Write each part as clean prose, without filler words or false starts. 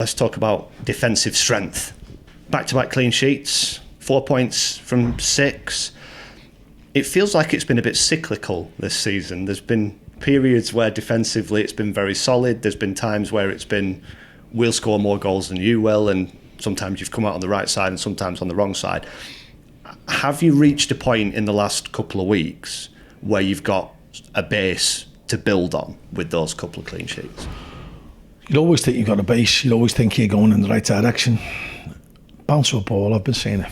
Let's talk about defensive strength. Back-to-back clean sheets, 4 points from 6. It feels like it's been a bit cyclical this season. There's been periods where defensively it's been very solid. There's been times where it's been, we'll score more goals than you will, and sometimes you've come out on the right side and sometimes on the wrong side. Have you reached a point in the last couple of weeks where you've got a base to build on with those couple of clean sheets? You'd always think you've got a base. You'd always think you're going in the right direction. Bounce of a ball, I've been saying it.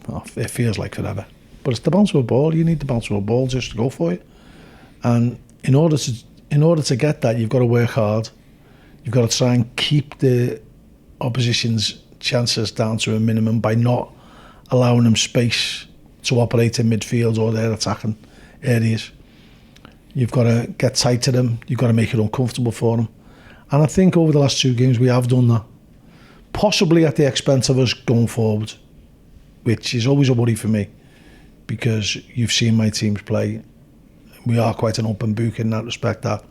Well, it feels like forever. But it's the bounce of a ball. You need the bounce of a ball just to go for it. And in order to get that, you've got to work hard. You've got to try and keep the opposition's chances down to a minimum by not allowing them space to operate in midfield or their attacking areas. You've got to get tight to them. You've got to make it uncomfortable for them. And I think over the last 2 games we have done that. Possibly at the expense of us going forward, which is always a worry for me, because you've seen my teams play. We are quite an open book in that respect, that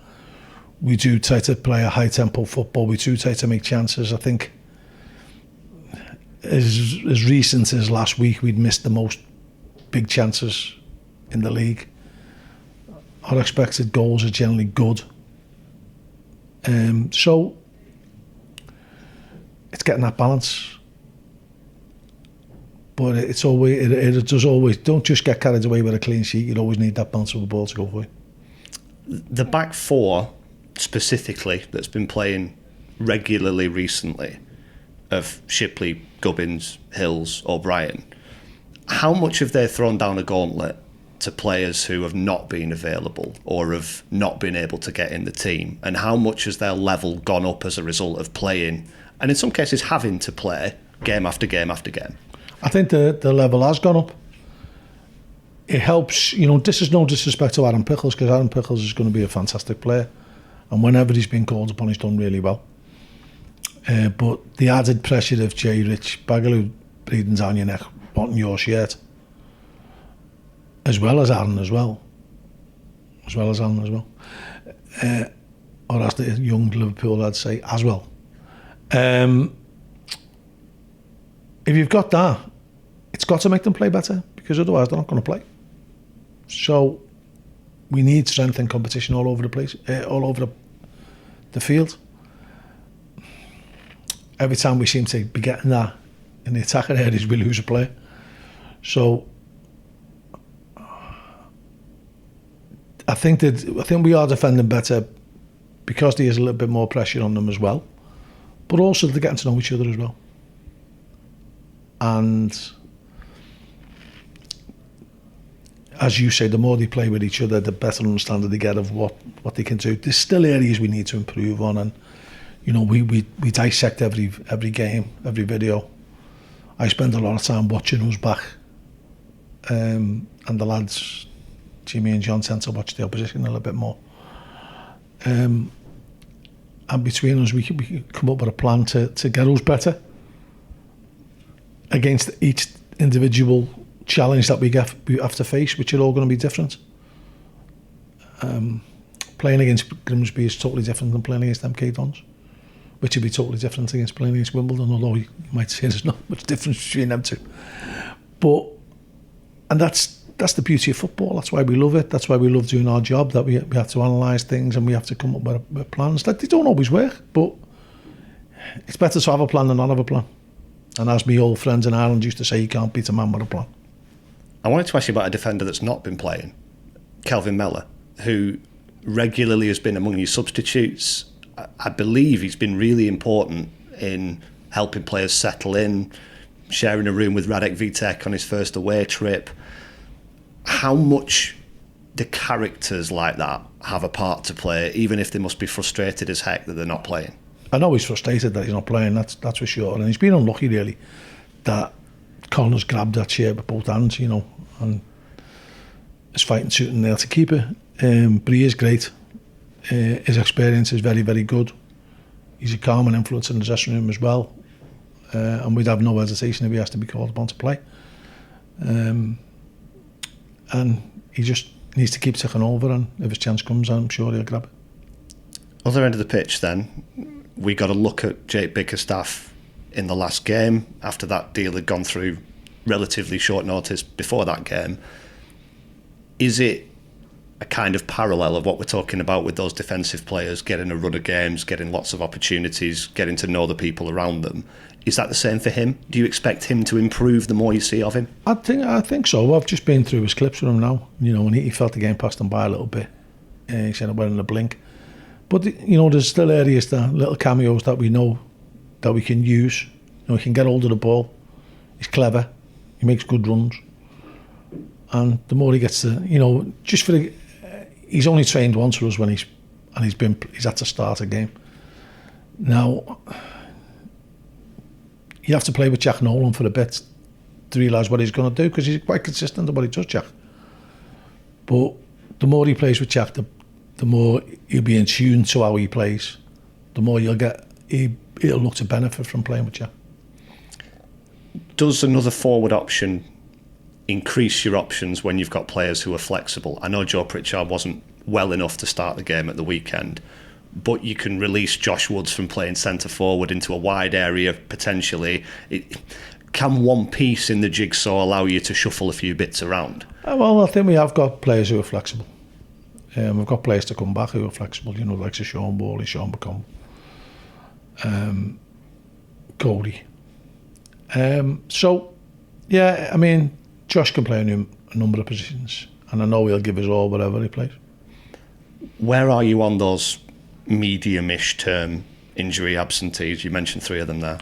we do try to play a high-tempo football. We do try to make chances. I think as recent as last week, we'd missed the most big chances in the league. Our expected goals are generally good. So it's getting that balance. But it's always, it does always, don't just get carried away with a clean sheet. You'd always need that bounce of the ball to go for it. The back four, specifically, that's been playing regularly recently, of Shipley, Gubbins, Hills, O'Brien, how much have they thrown down a gauntlet to players who have not been available or have not been able to get in the team? And how much has their level gone up as a result of playing, and in some cases having to play, game after game after game? I think the level has gone up. It helps, this is no disrespect to Aaron Pickles, because Aaron Pickles is going to be a fantastic player. And whenever he's been called upon, he's done really well. But the added pressure of Jay Rich, Bagaloo breathing down your neck, wanting your shirt, as well as Aaron as well. Or as the young Liverpool lads say, as well. If you've got that, it's got to make them play better, because otherwise they're not going to play. So we need strength and competition all over the place, all over the field. Every time we seem to be getting that in the attacking areas, we lose a player. So I think we are defending better because there is a little bit more pressure on them as well, but also they're getting to know each other as well. And as you say, the more they play with each other, the better understanding they get of what they can do. There's still areas we need to improve on, and we dissect every game, every video. I spend a lot of time watching us back, and the lads, Jimmy and John, tend to watch the opposition a little bit more. And between us, we come up with a plan to get us better against each individual challenge that we have to face, which are all going to be different. Playing against Grimsby is totally different than playing against MK Dons, which would be totally different against playing against Wimbledon, although you might say there's not much difference between them two. And that's the beauty of football. That's why we love it. That's why we love doing our job, that we have to analyse things and we have to come up with plans. That they don't always work, but it's better to have a plan than not have a plan. And as my old friends in Ireland used to say, you can't beat a man with a plan. I wanted to ask you about a defender that's not been playing, Kelvin Mellor, who regularly has been among your substitutes. I believe he's been really important in helping players settle in, sharing a room with Radek Vitek on his first away trip. How much do characters like that have a part to play, even if they must be frustrated as heck that they're not playing? I know he's frustrated that he's not playing, that's for sure. And he's been unlucky, really, that Colin has grabbed that chair with both hands, and is fighting tooth and nail to keep it. But he is great. His experience is very, very good. He's a calming influence in the dressing room as well. And we'd have no hesitation if he has to be called upon to play. And he just needs to keep ticking over, and if his chance comes, I'm sure he'll grab it. Other end of the pitch then, we got a look at Jake Bickerstaff in the last game after that deal had gone through relatively short notice before that game. Is it a kind of parallel of what we're talking about with those defensive players getting a run of games, getting lots of opportunities, getting to know the people around them? Is that the same for him? Do you expect him to improve the more you see of him? I think so. I've just been through his clips with him now, and he felt the game passed him by a little bit. He said it went in a blink. But, there's still areas, little cameos that we know that we can use. He can get hold of the ball. He's clever. He makes good runs. And the more he gets to, just for he's only trained once for us when he's had to start a game. Now, you have to play with Jack Nolan for a bit to realise what he's going to do, because he's quite consistent in what he does, Jack. But the more he plays with Jack, the more he'll be in tune to how he plays. The more he'll look to benefit from playing with Jack. Does another forward option increase your options when you've got players who are flexible? I know Joe Pritchard wasn't well enough to start the game at the weekend, but you can release Josh Woods from playing centre forward into a wide area potentially. Can one piece in the jigsaw allow you to shuffle a few bits around? Well, I think we have got players who are flexible. We've got players to come back who are flexible, like Sean Borley, Sean McComb, Coley. So, yeah, I mean, Josh can play in a number of positions, and I know he'll give us all whatever he plays. Where are you on those medium-ish term injury absentees? You mentioned 3 of them there.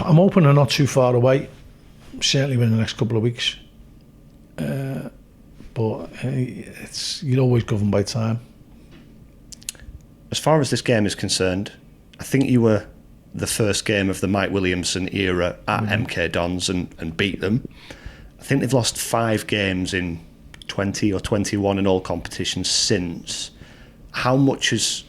I'm hoping they're not too far away, certainly within the next couple of weeks. But you're always governed by time. As far as this game is concerned, I think you were the first game of the Mike Williamson era at MK Dons and beat them. I think they've lost 5 games in 20 or 21 in all competitions since. How much has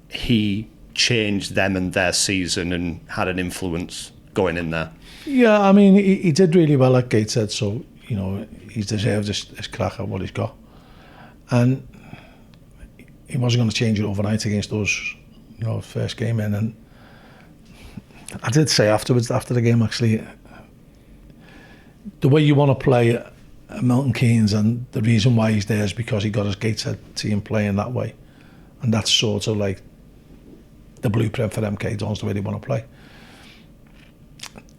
he changed them and their season and had an influence going in there? Yeah, I mean, he did really well at Gateshead, so, he's deserved his crack at what he's got. And he wasn't going to change it overnight against us, first game in. And I did say afterwards, after the game, actually, the way you want to play at Milton Keynes, and the reason why he's there is because he got his Gateshead team playing that way. And that's sort of like the blueprint for MK Dons, the way they want to play.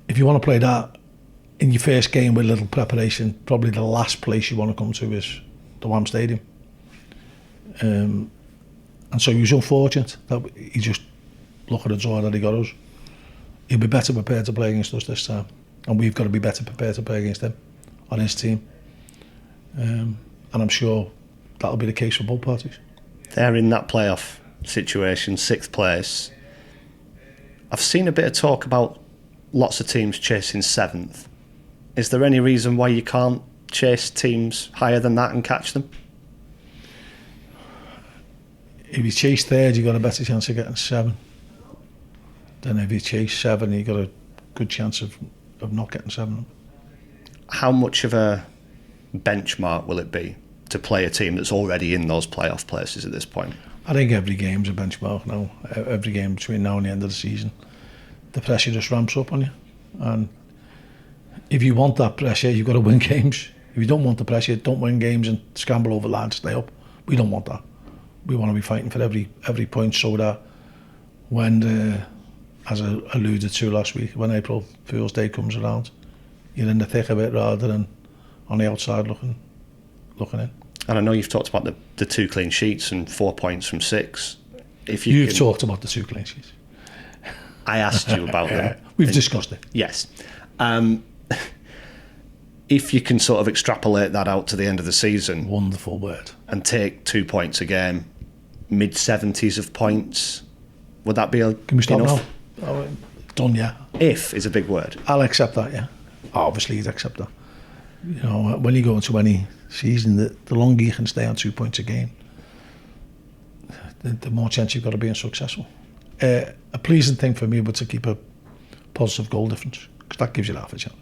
If you want to play that in your first game with little preparation, probably the last place you want to come to is the Wham Stadium. And so he was unfortunate that he just look at the draw that he got us. He'll be better prepared to play against us this time, and we've got to be better prepared to play against him on his team. And I'm sure that'll be the case for both parties. They're in that playoff situation, 6th place. I've seen a bit of talk about lots of teams chasing 7th. Is there any reason why you can't chase teams higher than that and catch them? If you chase 3rd, you've got a better chance of getting 7. Then if you chase 7, you've got a good chance of not getting 7. How much of a benchmark will it be to play a team that's already in those playoff places at this point? I think every game's a benchmark now. Every game between now and the end of the season, the pressure just ramps up on you. And if you want that pressure, you've got to win games. If you don't want the pressure, don't win games and scramble over line to stay up. We don't want that. We want to be fighting for every point, so that when, as I alluded to last week, when April Fool's Day comes around, you're in the thick of it rather than on the outside looking in. And I know you've talked about the 2 clean sheets and 4 points from 6. If you've talked about the 2 clean sheets. I asked you about them. We've discussed it. Yes. If you can sort of extrapolate that out to the end of the season. Wonderful word. And take 2 points a game, mid-70s of points, would that be enough? Can we stop now? Oh, done, yeah. If is a big word. I'll accept that, yeah. Obviously, you'd accept that. When you go into any season, the longer you can stay on 2 points a game, the more chance you've got of being successful. A pleasing thing for me would to keep a positive goal difference, because that gives you half a chance.